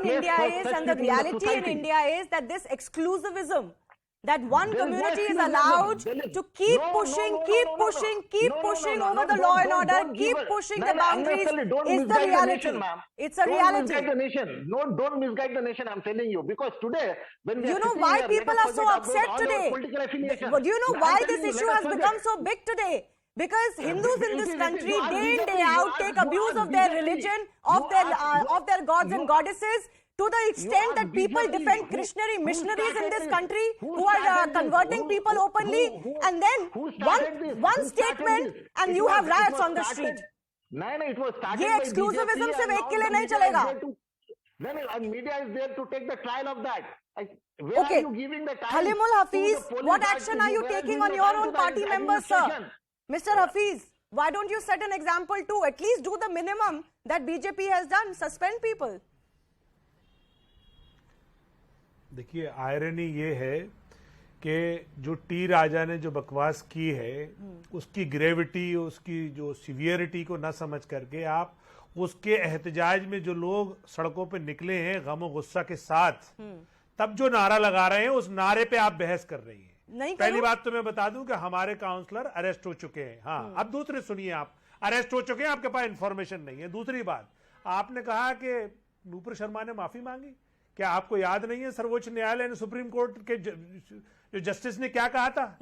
in India is, and the reality in India is that this exclusivism, that one community is allowed to keep pushing over the law and order, keep pushing the boundaries, is the reality. It's a reality. Don't misguide the nation. No, don't misguide the nation, I'm telling you. Because today, when you know why people are so upset today? Do you know why this issue has become so big today? Because Hindus in this country, day in, day out, take abuse of their religion, of their gods and goddesses, to the extent that people defend Christianary missionaries in this country who are converting people openly, and then one statement and you have riots on the street. ये exclusivism सिर्फ एक के लिए नहीं चलेगा. Then media is there to take the trial of that. Okay, Halimul Hafiz, what action are you taking on your own party members, sir? Mr. Hafiz, why don't you set an example too? At least do the minimum that BJP has done, suspend people. देखिए, irony ये है कि जो T राजा ने जो बकवास की है, उसकी ग्रेविटी, उसकी जो सीवियरिटी को न समझ करके आप उसके एहतजाज में जो लोग सड़कों पे निकले हैं गम और गुस्सा के साथ, तब जो नारा लगा रहे हैं उस नारे पे आप बहस कर रही हैं. पहली बात तो मैं बता दूं कि हमारे काउंसलर अरेस्ट हो चुके हैं. हाँ, अब दूसरे सुनिए, आप अरेस्ट हो चुके हैं, आपके पास इंफॉर्मेशन नहीं है. दूसरी बात, आपने कहा कि नूपुर शर्मा ने माफी मांगी. क्या आपको याद नहीं है सर्वोच्च न्यायालय ने, सुप्रीम कोर्ट के जो जस्टिस ने क्या कहा था?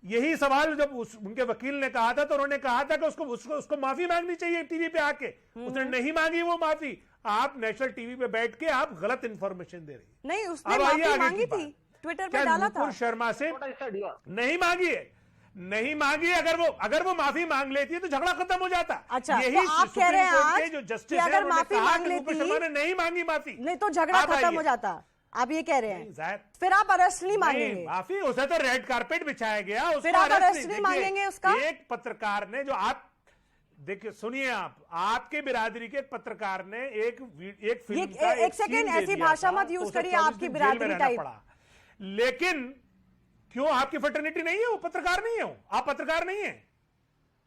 यही सवाल जब उनके वकील ने कहा था तो उन्होंने कहा था कि उसको माफी मांगनी चाहिए टीवी पे आके. उसने नहीं मांगी वो माफी. आप नेशनल टीवी पे बैठ के आप गलत इंफॉर्मेशन दे रही. नहीं, उसने माफी मांगी थी, ट्विटर पे डाला था. शर्मा से नहीं मांगी है, नहीं मांगी. अगर वो माफी मांग लेती है तो झगड़ा खत्म हो जाता. अच्छा, यही तो आप कह रहे हैं आज जो जस्टिस अगर माफी मांग लेती, शर्मा ने नहीं मांगी माफी, नहीं तो झगड़ा खत्म हो जाता. आप ये कह रहे हैं, फिर आप अरेस्ट नहीं मांगेंगे? माफी, उसे तो रेड कारपेट बिछाया गया, फिर आप अरेस्ट नहीं मांगेंगे उसका? एक पत्रकार ने, जो आप देखिए, सुनिए, आपके बिरादरी के एक पत्रकार ने एक फिल्म का एक सेकेंड, ऐसी भाषा मत यूज करिए आपकी बिरादरी टाइप. लेकिन क्यों आपकी फ्रेटर्निटी नहीं है? वो पत्रकार नहीं है. आप पत्रकार नहीं है,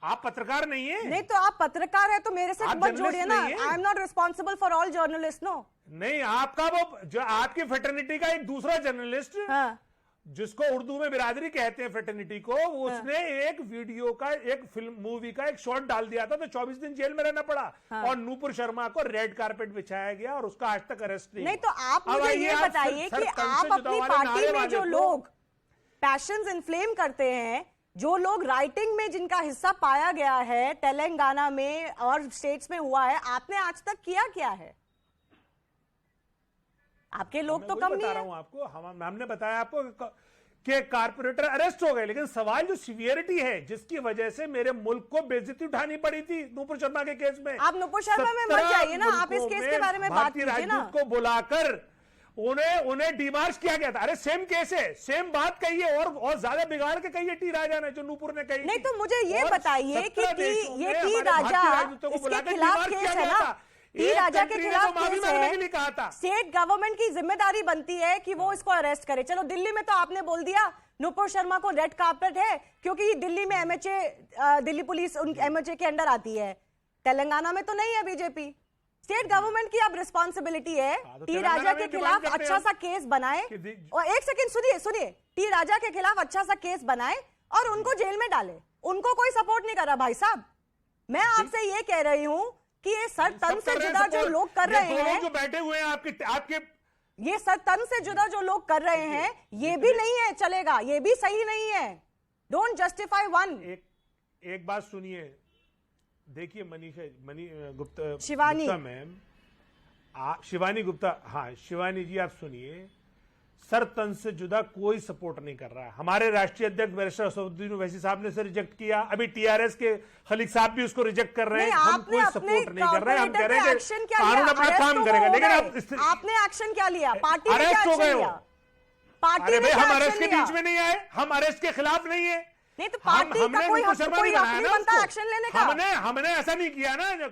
आप पत्रकार नहीं है. नहीं तो आप पत्रकार है तो मेरे से मत जोड़िए ना. I am not responsible for all journalist. No, नहीं, आपका वो जो आपकी फ्रेटर्निटी का एक दूसरा जर्नलिस्ट, जिसको उर्दू में बिरादरी कहते हैं फ्रेटर्निटी को, उसने एक वीडियो का, एक फिल्म मूवी का एक शॉट डाल दिया था तो 24 दिन जेल में रहना पड़ा. और नूपुर शर्मा को रेड कारपेट बिछाया गया और उसका आज तक अरेस्ट नहीं. नहीं तो आप मुझे ये बताइए कि आप अपनी पार्टी में जो लोग पैशंस इन्फ्लेम करते हैं, जो लोग राइटिंग में जिनका हिस्सा पाया गया है तेलंगाना में और स्टेट्स में हुआ है, आपने आज तक किया क्या है? आपके लोग तो कम नहीं है. आपको हमने बताया आपको कि कारपोरेटर अरेस्ट हो गए, लेकिन सवाल जो सीवियरिटी है जिसकी वजह से मेरे मुल्क को बेइज्जती उठानी पड़ी थी नूपुर शर्मा के केस में. आप नूपुर शर्मा में मत जाइए ना, आप इस केस के बारे में बात कीजिए ना. को बुलाकर उन्हें डिमार्च किया गया था. अरे सेम केस है, सेम बात कही है और ज्यादा बिगाड़ के कही है टी राजा ने, जो नूपुर ने कही. नहीं तो मुझे ये बताइए कि ये टी राजा, इसके खिलाफ केस है ना, टी राजा के खिलाफ केस है. स्टेट गवर्नमेंट की जिम्मेदारी बनती है कि वो इसको अरेस्ट करे. चलो, दिल्ली में तो आपने बोल दिया नूपुर शर्मा को रेड कार्पेट है क्योंकि दिल्ली में एमएचए, दिल्ली पुलिस एमएचए के अंडर आती है. तेलंगाना में तो नहीं है बीजेपी. स्टेट गवर्नमेंट की अब रिस्पॉन्सिबिलिटी है टी राजा के खिलाफ अच्छा सा केस बनाए. और एक सेकंड सुनिए, टी राजा के खिलाफ अच्छा सा केस बनाए और उनको जेल में डाले. उनको कोई सपोर्ट नहीं कर रहा. भाई साहब, मैं आपसे ये कह रही हूं कि ये सर तन से जुदा जो लोग कर रहे हैं, जो बैठे हुए हैं आपके ये सर तन से जुदा जो लोग कर रहे हैं, ये भी नहीं है चलेगा, ये भी सही नहीं है. Don't justify one. एक बात सुनिए, देखिए, गुप्ता, शिवानी मैम, शिवानी गुप्ता, हाँ शिवानी जी, आप सुनिए, सर तन से जुदा कोई सपोर्ट नहीं कर रहा है. हमारे राष्ट्रीय अध्यक्ष बैरिस्टर असदुद्दीन ओवैसी साहब ने इसे रिजेक्ट किया. अभी टीआरएस के खलीक साहब भी उसको रिजेक्ट कर रहे हैं. हम कोई सपोर्ट नहीं कर रहे हैं. हम कह रहे हैं कि कानून अपना काम करेगा. लेकिन आपने एक्शन क्या लिया? पार्टी ने अरेस्ट हो गए. पार्टी ने हम अरेस्ट के बीच में नहीं आए, हम अरेस्ट के खिलाफ नहीं है. नहीं तो पार्टी का कोई हक नहीं बनता एक्शन लेने का. हमने ऐसा नहीं किया ना.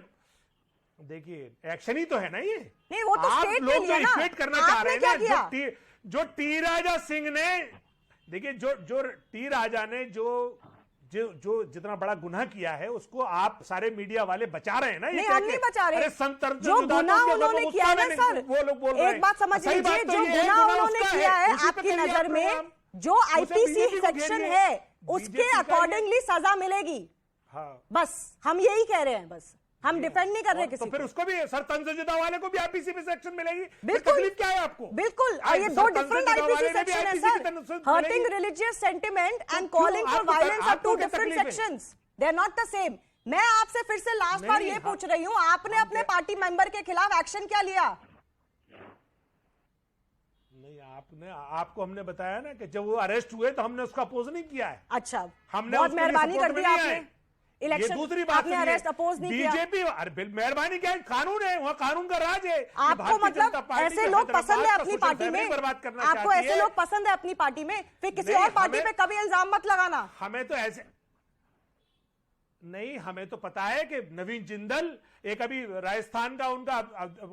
देखिए, एक्शन ही तो है ना ये. नहीं, वो तो स्टेट लोग जो इक्वेट करना चाह रहे हैं ना, जो टी राजा सिंह ने, देखिए, जो टी राजा ने जो जो जितना बड़ा गुनाह किया है उसको आप सारे मीडिया वाले बचा रहे हैं ना। नहीं, हम नहीं बचा रहे। जो गुनाह उन्होंने किया है ना सर, वो लोग बोल रहे हैं। एक बात समझ लीजिए, जो गुनाह उन्होंने किया है आपकी नजर में, जो आईपीसी सेक्शन है उसके अकॉर्डिंगली सजा मिलेगी। हाँ, बस हम यही कह रहे हैं, बस हम डिफेंड नहीं कर रहे किसी तो फिर को। उसको भी सर तंजजुदा वाले को भी आईपीसी में सेक्शन मिलेगी। बिल्कुल। तकलीफ क्या है आपको? बिल्कुल, और ये दो डिफरेंट आईपीसी सेक्शन है sir. Hurting religious sentiment and calling for violence are two different sections, they are not the same. मैं आपसे फिर से लास्ट बार ये पूछ रही हूँ, आपने अपने पार्टी मेंबर के खिलाफ एक्शन क्या लिया? नहीं, आपको हमने बताया ना कि जब वो अरेस्ट हुए तो हमने उसका अपोज नहीं किया है। अच्छा, हमने बहुत उसके लिए मेहरबानी support कर दी में नहीं आपने। आए। इलेक्शन ये दूसरी बात आपने अरेस्ट अपोज नहीं किया। बीजेपी, अरे मेहरबानी क्या है, कानून है, वहाँ कानून का राज है। आपको मतलब ऐसे लोग पसंद है अपनी पार्टी में, बर्बाद करना आपको ऐसे लोग पसंद है अपनी पार्टी में, फिर किसी और पार्टी पे कभी इल्जाम मत लगाना। हमें तो ऐसे नहीं, हमें तो पता है कि नवीन जिंदल, एक अभी राजस्थान का उनका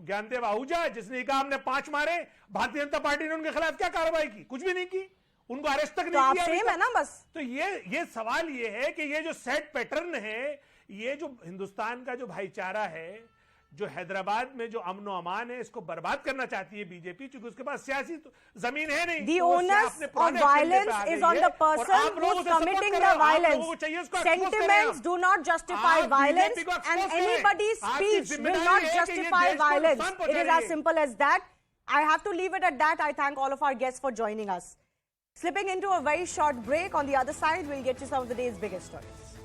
ज्ञानदेव आहूजा, जिसने कहा हमने 5 मारे, भारतीय जनता पार्टी ने उनके खिलाफ क्या कार्रवाई की? कुछ भी नहीं की, उनको अरेस्ट तक नहीं किया। सेम है ना बस। तो ये सवाल ये है कि ये जो सेट पैटर्न है, ये जो हिंदुस्तान का जो भाईचारा है, जो हैदराबाद में जो अमन अमान है, इसको बर्बाद करना चाहती है बीजेपी, क्योंकि उसके पास सियासी जमीन है नहीं। The onus of violence is on the person who is committing the violence. Sentiments do not justify violence, and anybody's speech will not justify violence. It is as simple as that. I have to leave it at that. I thank all of our guests for joining us. Slipping into a very short break. On the other side, we'll get you some of the day's biggest stories.